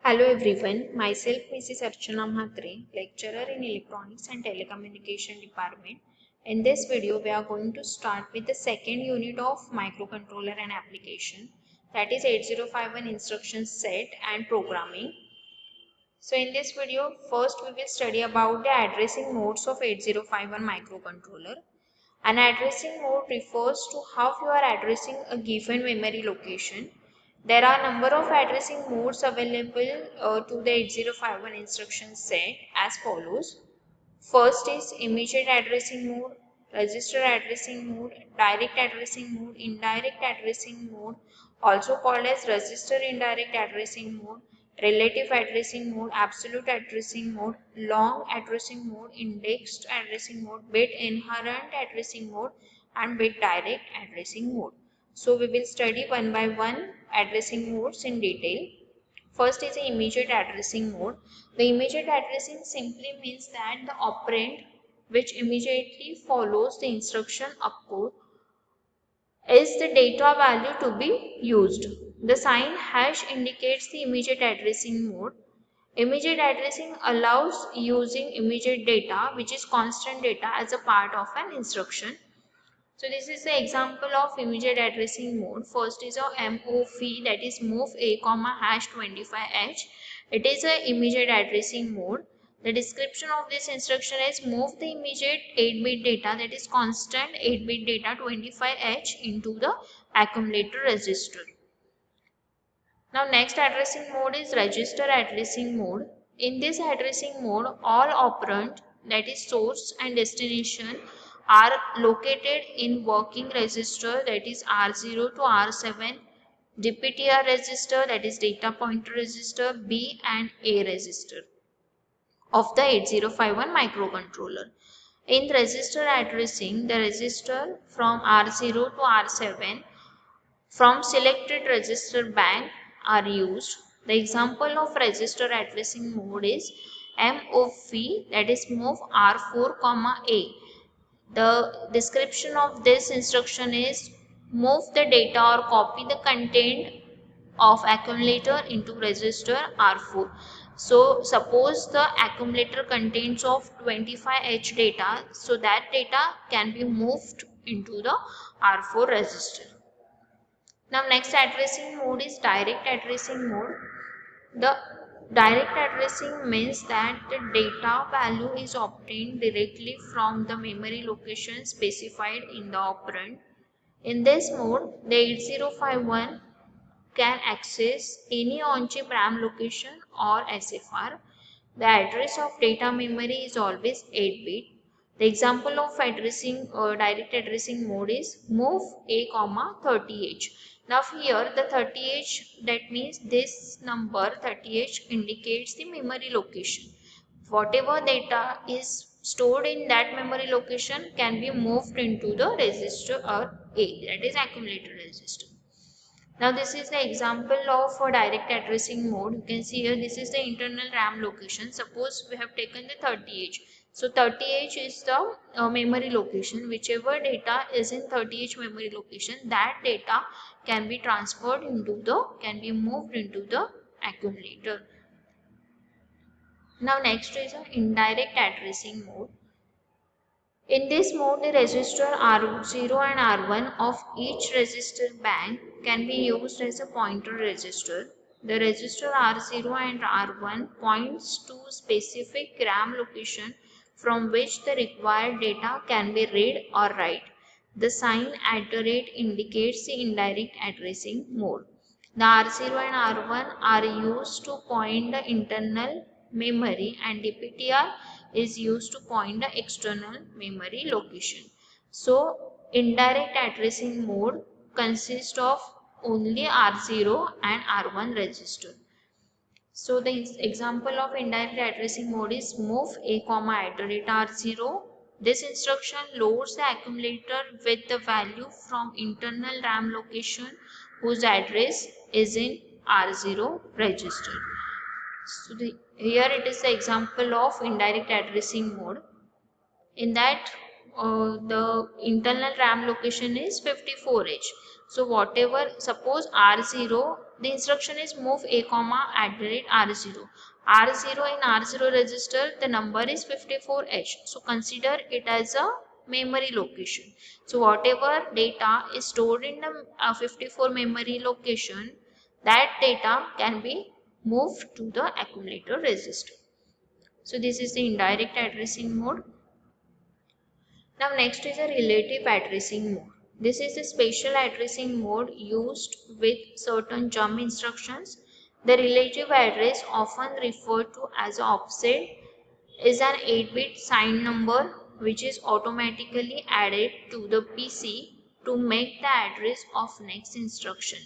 Hello everyone, myself Mrs. Archana Mhatre, lecturer in Electronics and Telecommunication Department. In this video, we are going to start with the second unit of microcontroller and application, that is 8051 instruction set and programming. So in this video, first we will study about the addressing modes of 8051 microcontroller. An addressing mode refers to how you are addressing a given memory location. There are a number of addressing modes available to the 8051 instruction set as follows. First is immediate addressing mode, register addressing mode, direct addressing mode, indirect addressing mode, also called as register indirect addressing mode, relative addressing mode, absolute addressing mode, long addressing mode, indexed addressing mode, bit inherent addressing mode, and bit direct addressing mode. So we will study one by one addressing modes in detail. First is the immediate addressing mode. The immediate addressing simply means that the operand which immediately follows the instruction opcode is the data value to be used. The sign hash indicates the immediate addressing mode. Immediate addressing allows using immediate data, which is constant data, as a part of an instruction. So this is the example of immediate addressing mode. First is a MOV, that is move a comma hash 25h. It is a immediate addressing mode. The description of this instruction is move the immediate 8-bit data, that is constant 8-bit data 25h into the accumulator register. Now next addressing mode is register addressing mode. In this addressing mode, all operand, that is source and destination, are located in working register, that is R0 to R7, DPTR register, that is data pointer register, B and A register of the 8051 microcontroller. In register addressing, the register from R0 to R7 from selected register bank are used. The example of register addressing mode is MOV, that is move R4, A. The description of this instruction is move the data or copy the content of accumulator into register R4. So suppose the accumulator contains of 25H data, so that data can be moved into the R4 register. Now next addressing mode is direct addressing mode. The direct addressing means that the data value is obtained directly from the memory location specified in the operand. In this mode, the 8051 can access any on-chip RAM location or SFR. The address of data memory is always 8-bit. The example of addressing direct addressing mode is move a 30h. Now here the 30h, that means this number 30h indicates the memory location. Whatever data is stored in that memory location can be moved into the register or A, that is accumulator register. Now this is the example of a direct addressing mode. You can see here this is the internal RAM location. Suppose we have taken the 30H. So 30H is the memory location. Whichever data is in 30H memory location, that data can be transferred into can be moved into the accumulator. Now next is an indirect addressing mode. In this mode, the register R0 and R1 of each register bank can be used as a pointer register. The register R0 and R1 points to specific RAM location from which the required data can be read or write. The sign @ indicates the indirect addressing mode. The R0 and R1 are used to point the internal memory, and DPTR is used to point the external memory location. So indirect addressing mode consists of only R0 and R1 register. So the example of indirect addressing mode is move a @R0. This instruction loads the accumulator with the value from internal RAM location whose address is in R0 register. So here it is the example of indirect addressing mode. In that the internal RAM location is 54H. So whatever, suppose R0, the instruction is move A comma at the rate R0. R0 in R0 register, the number is 54H. So consider it as a memory location. So whatever data is stored in the 54 memory location, that data can be moved to the accumulator register. So this is the indirect addressing mode. Now next is a relative addressing mode. This is a special addressing mode used with certain jump instructions. The relative address, often referred to as offset, is an 8-bit signed number which is automatically added to the PC to make the address of next instruction.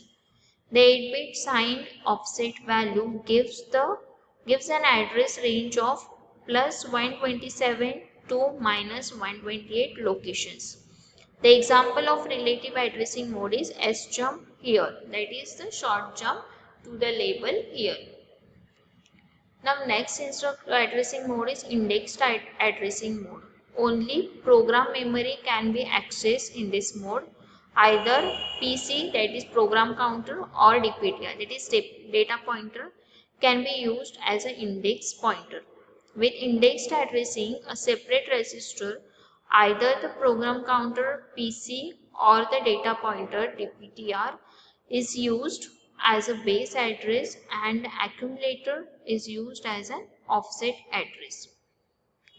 The 8-bit signed offset value gives an address range of plus 127 to minus 128 locations. The example of relative addressing mode is sjump here, that is the short jump to the label here. Now next addressing mode is indexed addressing mode. Only program memory can be accessed in this mode. Either PC, that is program counter, or DPTR, that is data pointer, can be used as an index pointer. With indexed addressing, a separate register, either the program counter PC or the data pointer DPTR, is used as a base address and accumulator is used as an offset address.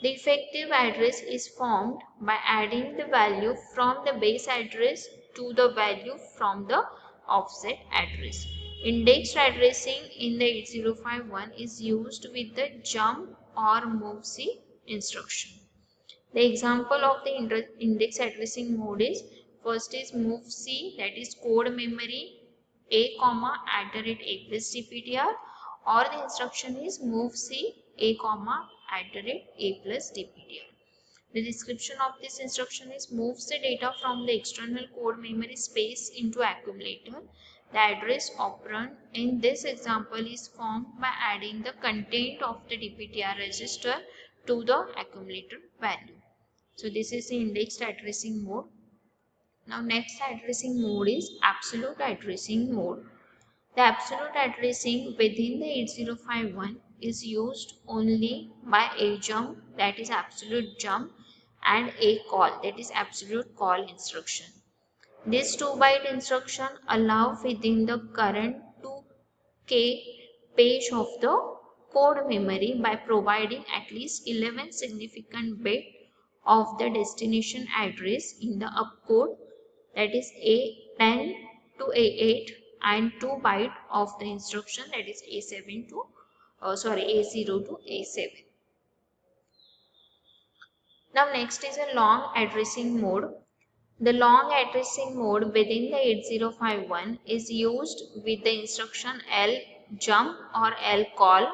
The effective address is formed by adding the value from the base address to the value from the offset address. Indexed addressing in the 8051 is used with the jump or movec instruction. The example of the index addressing mode is, first is movec, that is code memory A comma at the rate A plus DPTR, or the instruction is movec A comma at the rate A plus DPTR. The description of this instruction is moves the data from the external code memory space into accumulator. The address operand in this example is formed by adding the content of the DPTR register to the accumulator value. So this is the indexed addressing mode. Now next addressing mode is absolute addressing mode. The absolute addressing within the 8051 is used only by a jump, that is absolute jump, and a call, that is absolute call instruction. This 2-byte instruction allow within the current 2K page of the code memory by providing at least 11 significant bits of the destination address in the opcode, that is A10 to A8, and 2 bytes of the instruction, that is A0 to A7. Now next is a long addressing mode. The long addressing mode within the 8051 is used with the instruction L jump or L call.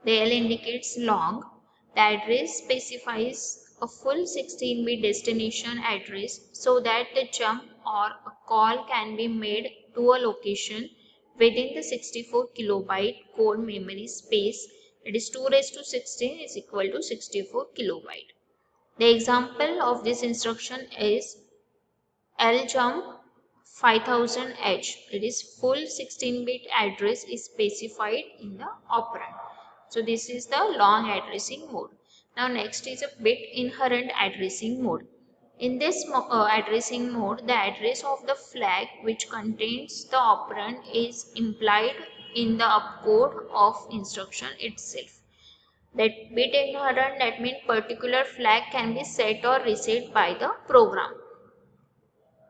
The L indicates long. The address specifies a full 16-bit destination address so that the jump or a call can be made to a location within the 64 kilobyte code memory space, that is 2 raised to 16 is equal to 64 kilobyte. The example of this instruction is ljump 5000H, it is full 16-bit address is specified in the operand. So this is the long addressing mode. Now next is a bit inherent addressing mode. In this addressing mode, the address of the flag which contains the operand is implied in the opcode of instruction itself. That bit inherent, that means particular flag can be set or reset by the program.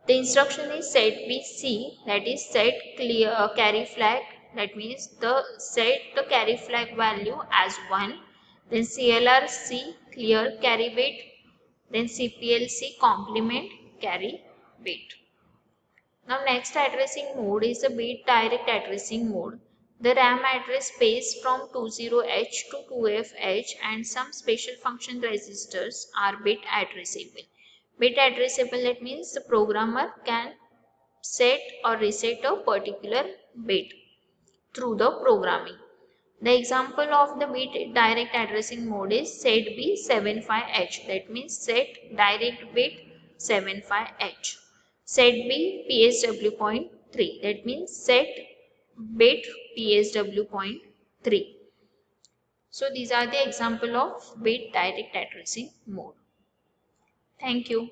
The instruction is setbc, that is set clear carry flag, that means the set the carry flag value as 1, then CLRC clear carry bit, then CPLC complement carry bit. Now next addressing mode is a bit direct addressing mode. The RAM address space from 20H to 2FH and some special function registers are bit addressable. Bit addressable, that means the programmer can set or reset a particular bit through the programming. The example of the bit direct addressing mode is setb75H, that means set direct bit 75H. set B PSW 0.3. That means set bit PSW 0.3. So these are the example of bit direct addressing mode. Thank you.